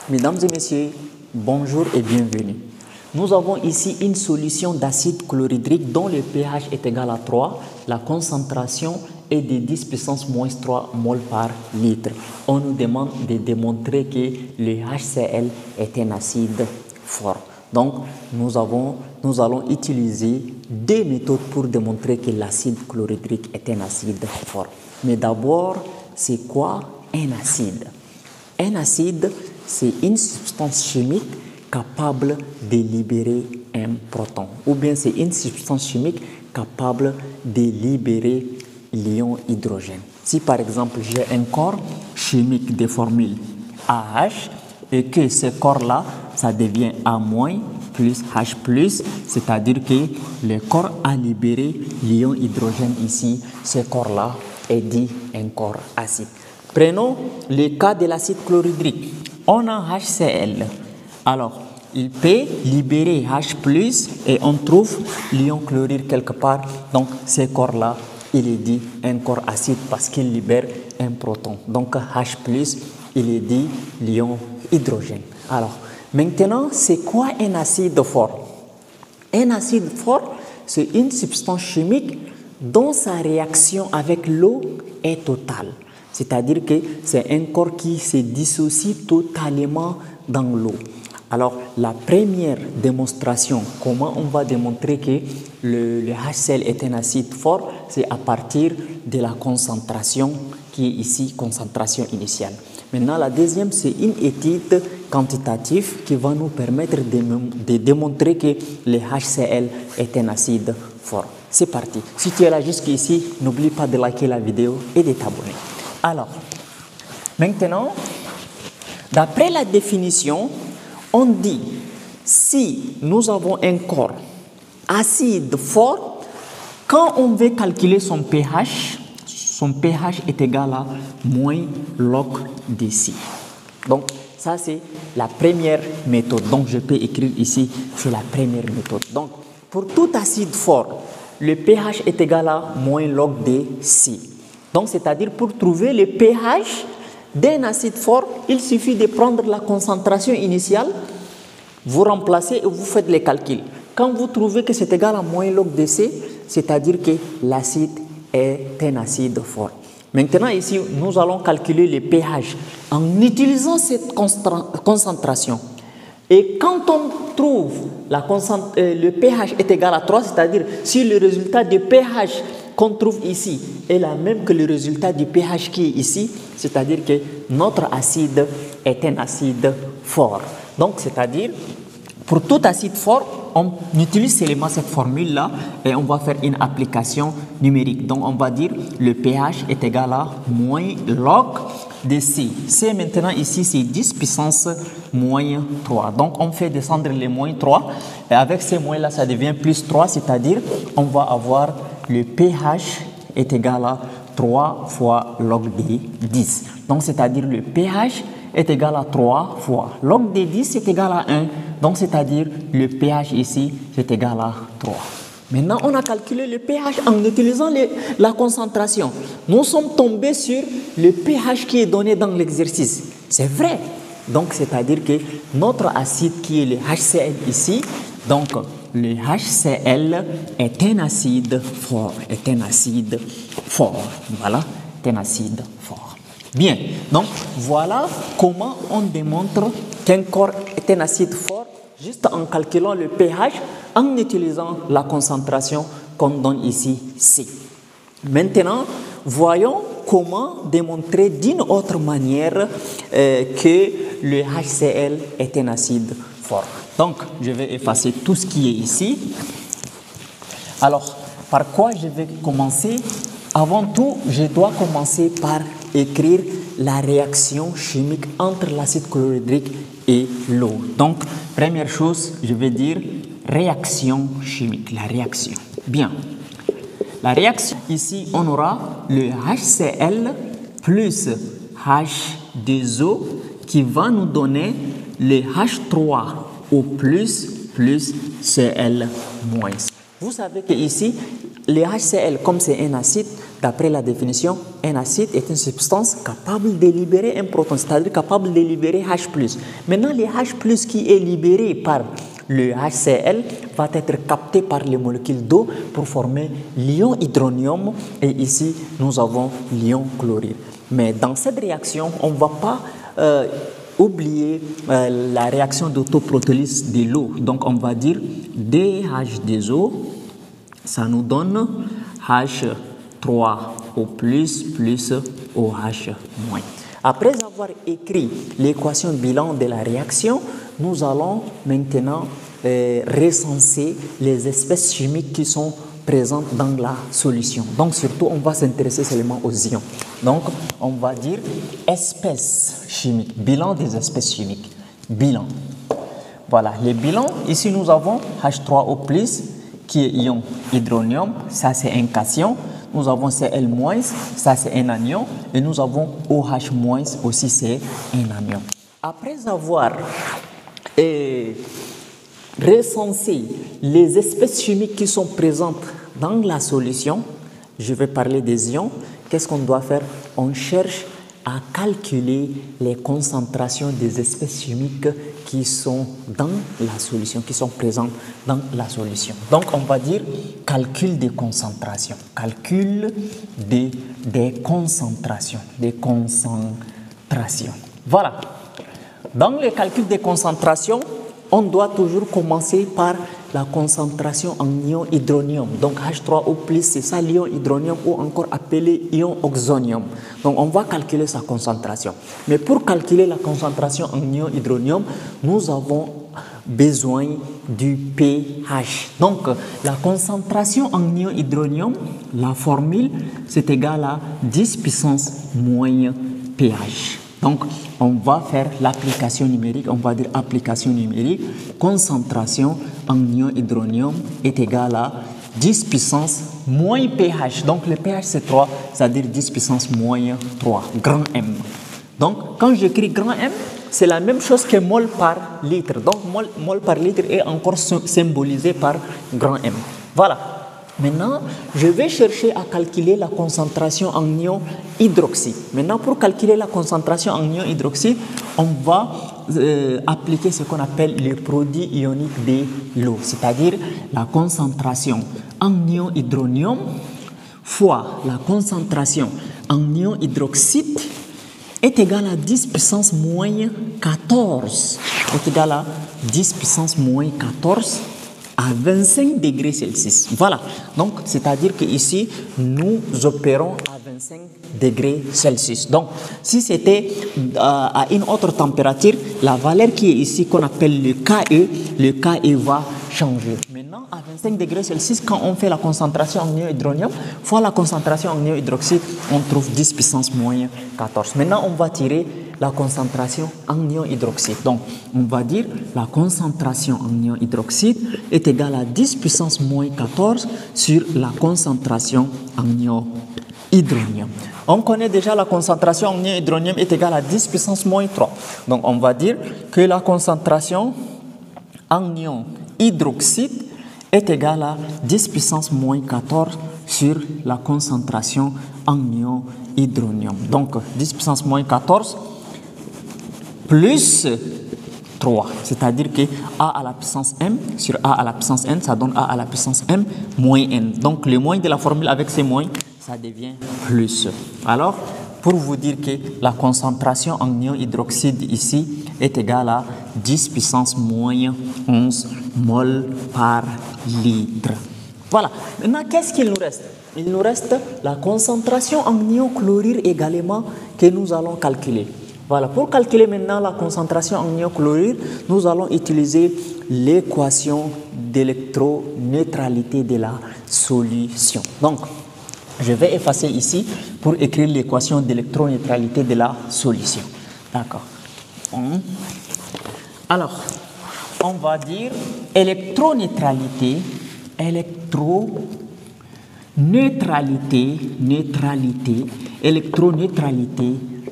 Mesdames et messieurs, bonjour et bienvenue. Nous avons ici une solution d'acide chlorhydrique dont le pH est égal à 3, la concentration est de 10 puissance moins 3 mol par litre. On nous demande de démontrer que le HCl est un acide fort. Donc, nous allons utiliser deux méthodes pour démontrer que l'acide chlorhydrique est un acide fort. Mais d'abord, c'est quoi un acide? Un acide, c'est une substance chimique capable de libérer un proton. Ou bien c'est une substance chimique capable de libérer l'ion hydrogène. Si par exemple j'ai un corps chimique de formule AH et que ce corps-là, ça devient A- plus H+, c'est-à-dire que le corps a libéré l'ion hydrogène ici, ce corps-là est dit un corps acide. Prenons le cas de l'acide chlorhydrique. On a HCl. Alors, il peut libérer H+, et on trouve l'ion chlorure quelque part. Donc, ce corps-là, il est dit un corps acide parce qu'il libère un proton. Donc, H+, il est dit l'ion hydrogène. Alors, maintenant, c'est quoi un acide fort? Un acide fort, c'est une substance chimique dont sa réaction avec l'eau est totale. C'est-à-dire que c'est un corps qui se dissocie totalement dans l'eau. Alors, la première démonstration, comment on va démontrer que le HCl est un acide fort, c'est à partir de la concentration qui est ici, concentration initiale. Maintenant, la deuxième, c'est une étude quantitative qui va nous permettre de démontrer que le HCl est un acide fort. C'est parti. Si tu es là jusqu'ici, n'oublie pas de liker la vidéo et de t'abonner. Alors, maintenant, d'après la définition, on dit si nous avons un corps acide fort, quand on veut calculer son pH est égal à moins log de C. Donc, ça c'est la première méthode. Donc, je peux écrire ici, c'est la première méthode. Donc, pour tout acide fort, le pH est égal à moins log de C. Donc, c'est-à-dire pour trouver le pH d'un acide fort, il suffit de prendre la concentration initiale, vous remplacez et vous faites les calculs. Quand vous trouvez que c'est égal à moins log de C, c'est-à-dire que l'acide est un acide fort. Maintenant, ici, nous allons calculer le pH en utilisant cette concentration. Et quand on trouve le pH est égal à 3, c'est-à-dire si le résultat du pH qu'on trouve ici est la même que le résultat du pH qui est ici, c'est-à-dire que notre acide est un acide fort. Donc, c'est-à-dire, pour tout acide fort, on utilise seulement cette formule-là et on va faire une application numérique. Donc, on va dire le pH est égal à moins log de C. C maintenant ici, c'est 10 puissance moins 3. Donc, on fait descendre les moins 3 et avec ces moins-là, ça devient plus 3, c'est-à-dire on va avoir le pH est égal à 3 fois log de 10. Donc, c'est-à-dire le pH est égal à 3 fois log de 10 c'est égal à 1. Donc, c'est-à-dire le pH ici, c'est égal à 3. Maintenant, on a calculé le pH en utilisant la concentration. Nous sommes tombés sur le pH qui est donné dans l'exercice. C'est vrai. Donc, c'est-à-dire que notre acide qui est le HCl ici, donc le HCl est un acide fort, Voilà, est un acide fort. Bien, donc voilà comment on démontre qu'un corps est un acide fort juste en calculant le pH en utilisant la concentration qu'on donne ici, C. Maintenant, voyons comment démontrer d'une autre manière que le HCl est un acide fort. Donc, je vais effacer tout ce qui est ici. Alors, par quoi je vais commencer? Avant tout, je dois commencer par écrire la réaction chimique entre l'acide chlorhydrique et l'eau. Donc, première chose, je vais dire réaction chimique, la réaction. Bien. La réaction, ici, on aura le HCl plus H2O qui va nous donner le H3O plus Cl-. Vous savez que ici, le HCl, comme c'est un acide, d'après la définition, un acide est une substance capable de libérer un proton, c'est-à-dire capable de libérer H+. Maintenant, le H+, qui est libéré par le HCl va être capté par les molécules d'eau pour former l'ion hydronium et ici nous avons l'ion chlorure. Mais dans cette réaction, on ne va pas oublier la réaction d'autoprotolyse de l'eau. Donc on va dire DH2O, ça nous donne H3O+, plus OH-. Après avoir écrit l'équation bilan de la réaction, nous allons maintenant recenser les espèces chimiques qui sont présentes dans la solution. Donc surtout, on va s'intéresser seulement aux ions. Donc on va dire espèces chimiques, bilan des espèces chimiques. Bilan. Voilà, les bilans, ici nous avons H3O+, qui est ion hydronium, ça c'est un cation. Nous avons Cl-, ça c'est un anion, et nous avons OH- aussi c'est un anion. Après avoir recensé les espèces chimiques qui sont présentes dans la solution, je vais parler des ions, qu'est-ce qu'on doit faire? On cherche à calculer les concentrations des espèces chimiques qui sont dans la solution, qui sont présentes dans la solution. Donc, on va dire calcul des concentrations. Calcul des concentrations. Voilà. Dans le calcul des concentrations, on doit toujours commencer par la concentration en ion hydronium. Donc H3O+, c'est ça l'ion hydronium ou encore appelé ion oxonium. Donc on va calculer sa concentration. Mais pour calculer la concentration en ion hydronium, nous avons besoin du pH. Donc la concentration en ion hydronium, la formule, c'est égal à 10 puissance moins pH. Donc, on va faire l'application numérique, on va dire application numérique, concentration en ion hydronium est égale à 10 puissance moins pH. Donc, le pH c'est 3, c'est-à-dire 10 puissance moins 3, grand M. Donc, quand j'écris grand M, c'est la même chose que mol par litre. Donc, mol par litre est encore symbolisé par grand M. Voilà. Maintenant, je vais chercher à calculer la concentration en ion hydroxyde. Maintenant, pour calculer la concentration en ion hydroxyde, on va appliquer ce qu'on appelle le produit ionique de l'eau, c'est-à-dire la concentration en ion hydronium fois la concentration en ion hydroxyde est égale à 10 puissance moins 14. Est égale à 10 puissance moins 14 à 25 degrés Celsius. Voilà. Donc, c'est-à-dire qu'ici, nous opérons à 25 degrés Celsius. Donc, si c'était à une autre température, la valeur qui est ici, qu'on appelle le KE va changer. Maintenant, à 25 degrés Celsius, quand on fait la concentration en ion hydronium, fois la concentration en ion hydroxyde, on trouve 10 puissance moins 14. Maintenant, on va tirer la concentration en ion hydroxyde. Donc, on va dire la concentration en ion hydroxyde est égale à 10 puissance moins 14 sur la concentration en ion hydronium. On connaît déjà la concentration en ion hydronium est égale à 10 puissance moins 3. Donc, on va dire que la concentration en ion hydroxyde est égale à 10 puissance moins 14 sur la concentration en ion hydronium. Donc, 10 puissance moins 14 plus 3, c'est-à-dire que A à la puissance M sur A à la puissance N, ça donne A à la puissance M moins N. Donc le moins de la formule avec ces moins, ça devient plus. Alors, pour vous dire que la concentration en ion hydroxyde ici est égale à 10 puissance moins 11 mol par litre. Voilà. Maintenant, qu'est-ce qu'il nous reste? Il nous reste la concentration en ion chlorure également que nous allons calculer. Voilà, pour calculer maintenant la concentration en ion chlorure, nous allons utiliser l'équation d'électroneutralité de la solution. Donc, je vais effacer ici pour écrire l'équation d'électroneutralité de la solution. D'accord. Alors, on va dire électroneutralité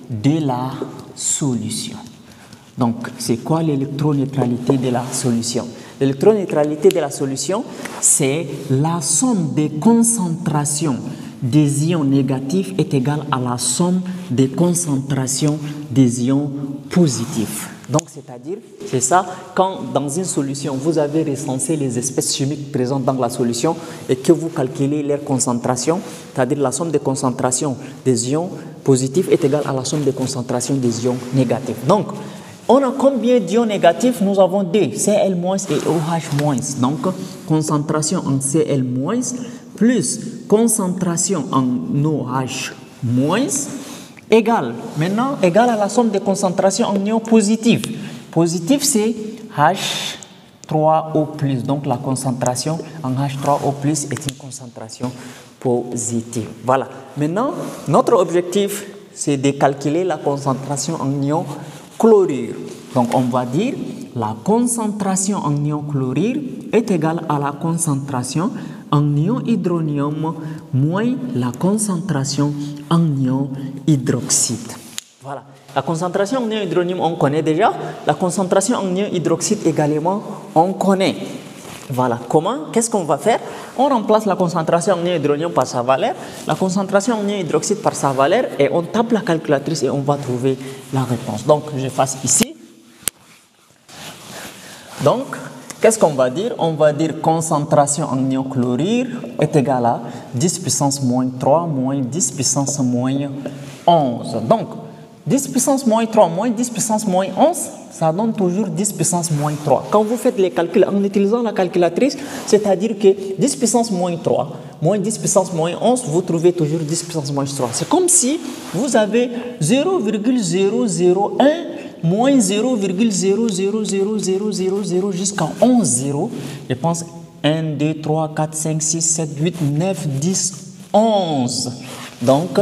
de la solution. Donc, c'est quoi l'électroneutralité de la solution? L'électroneutralité de la solution, c'est la somme des concentrations des ions négatifs est égale à la somme des concentrations des ions positifs. Donc, c'est-à-dire, c'est ça, quand dans une solution, vous avez recensé les espèces chimiques présentes dans la solution et que vous calculez leur concentration, c'est-à-dire la somme des concentrations des ions positifs est égale à la somme des concentrations des ions négatifs. Donc, on a combien d'ions négatifs? Nous avons deux, Cl- et OH-. Donc, concentration en Cl- plus concentration en OH- égale à la somme des concentrations en ions positifs. Positif, c'est H3O+. Donc, la concentration en H3O+, est une concentration positive. Voilà. Maintenant, notre objectif, c'est de calculer la concentration en ions chlorure. Donc, on va dire la concentration en ion chlorure est égale à la concentration en ion hydronium moins la concentration en ion hydroxyde. Voilà. La concentration en ion hydronium, on connaît déjà. La concentration en ion hydroxyde également, on connaît. Voilà. Comment? Qu'est-ce qu'on va faire? On remplace la concentration en ion hydronium par sa valeur, la concentration en ion hydroxyde par sa valeur et on tape la calculatrice et on va trouver la réponse. Donc, je fasse ici. Donc, qu'est-ce qu'on va dire? On va dire concentration en ion chlorure est égale à 10 puissance moins 3 moins 10 puissance moins 11. Donc, 10 puissance moins 3 moins 10 puissance moins 11, ça donne toujours 10 puissance moins 3. Quand vous faites les calculs en utilisant la calculatrice, c'est-à-dire que 10 puissance moins 3 moins 10 puissance moins 11, vous trouvez toujours 10 puissance moins 3. C'est comme si vous avez 0,001 moins 0,00000 jusqu'à 11 zéros. Je pense 1, 2, 3, 4, 5, 6, 7, 8, 9, 10, 11. Donc,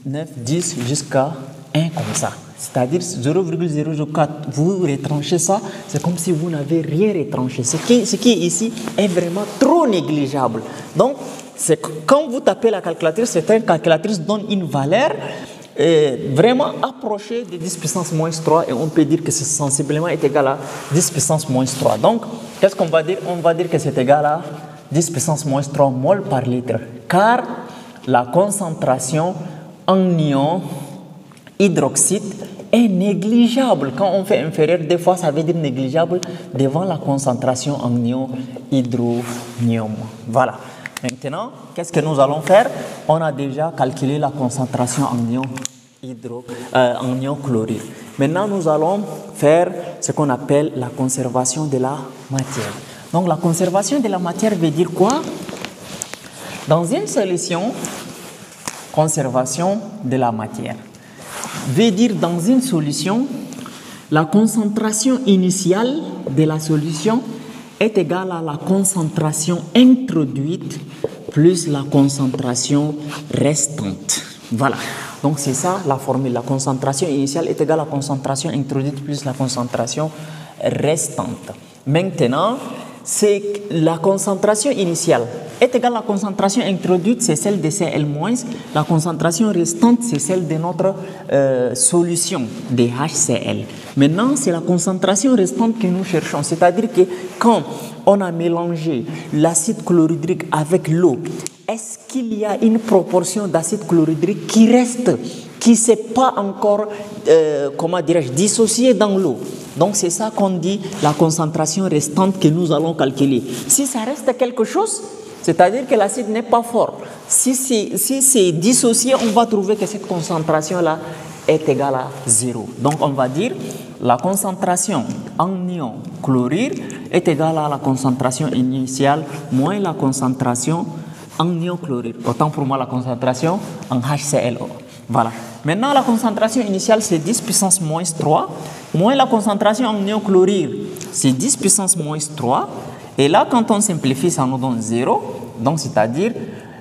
9, 10 jusqu'à 1 comme ça. C'est-à-dire 0,004, vous retranchez ça, c'est comme si vous n'avez rien retranché. Ce qui est ici est vraiment trop négligeable. Donc, quand vous tapez la calculatrice, cette calculatrice donne une valeur vraiment approchée de 10 puissance moins 3 et on peut dire que c'est sensiblement est égal à 10 puissance moins 3. Donc, qu'est-ce qu'on va dire? On va dire que c'est égal à 10 puissance moins 3 mol par litre, car la concentration en ion hydroxyde est négligeable. Quand on fait inférieur, des fois ça veut dire négligeable devant la concentration en ion hydronium. Voilà. Maintenant, qu'est-ce que nous allons faire? On a déjà calculé la concentration en ion chlorure. Maintenant, nous allons faire ce qu'on appelle la conservation de la matière. Donc, la conservation de la matière veut dire quoi? Dans une solution, conservation de la matière veut dire dans une solution, la concentration initiale de la solution est égale à la concentration introduite plus la concentration restante. Voilà. Donc, c'est ça la formule. La concentration initiale est égale à la concentration introduite plus la concentration restante. Maintenant, c'est la concentration initiale est égale à la concentration introduite, c'est celle de Cl-. La concentration restante, c'est celle de notre solution de HCl. Maintenant, c'est la concentration restante que nous cherchons. C'est-à-dire que quand on a mélangé l'acide chlorhydrique avec l'eau, est-ce qu'il y a une proportion d'acide chlorhydrique qui reste, qui ne s'est pas encore, dissociée dans l'eau? Donc, c'est ça qu'on dit la concentration restante que nous allons calculer. Si ça reste quelque chose, c'est-à-dire que l'acide n'est pas fort. Si c'est dissocié, on va trouver que cette concentration-là est égale à 0. Donc, on va dire la concentration en ion chlorure est égale à la concentration initiale moins la concentration en ion chlorure. Autant pour moi, la concentration en HClO. Voilà. Maintenant, la concentration initiale, c'est 10 puissance moins 3, moins la concentration en ion chlorure, c'est 10 puissance moins 3. Et là, quand on simplifie, ça nous donne 0. Donc, c'est-à-dire,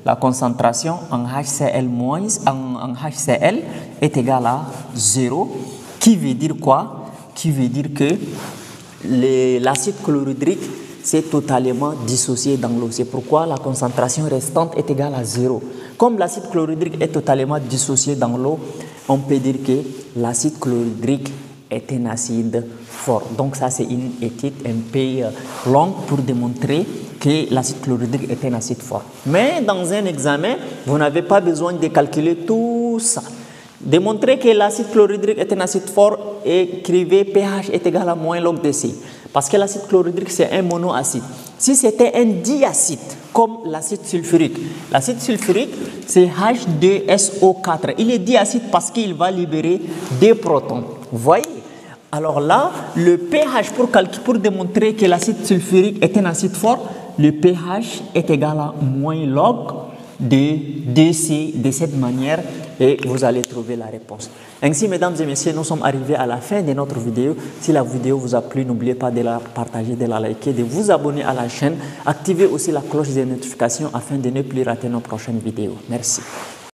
la concentration en HCl, en HCl est égale à 0. Qui veut dire quoi? Qui veut dire que l'acide chlorhydrique s'est totalement dissocié dans l'eau. C'est pourquoi la concentration restante est égale à 0. Comme l'acide chlorhydrique est totalement dissocié dans l'eau, on peut dire que l'acide chlorhydrique est un acide fort. Donc ça, c'est une étude un peu longue pour démontrer que l'acide chlorhydrique est un acide fort. Mais dans un examen, vous n'avez pas besoin de calculer tout ça. Démontrer que l'acide chlorhydrique est un acide fort, écrivez pH est égal à moins log de C. Parce que l'acide chlorhydrique, c'est un monoacide. Si c'était un diacide, comme l'acide sulfurique, c'est H2SO4. Il est diacide parce qu'il va libérer des protons. Vous voyez? Alors là, le pH, pour démontrer que l'acide sulfurique est un acide fort, le pH est égal à moins log de DC de cette manière et vous allez trouver la réponse. Ainsi, mesdames et messieurs, nous sommes arrivés à la fin de notre vidéo. Si la vidéo vous a plu, n'oubliez pas de la partager, de la liker, de vous abonner à la chaîne. Activez aussi la cloche des notifications afin de ne plus rater nos prochaines vidéos. Merci.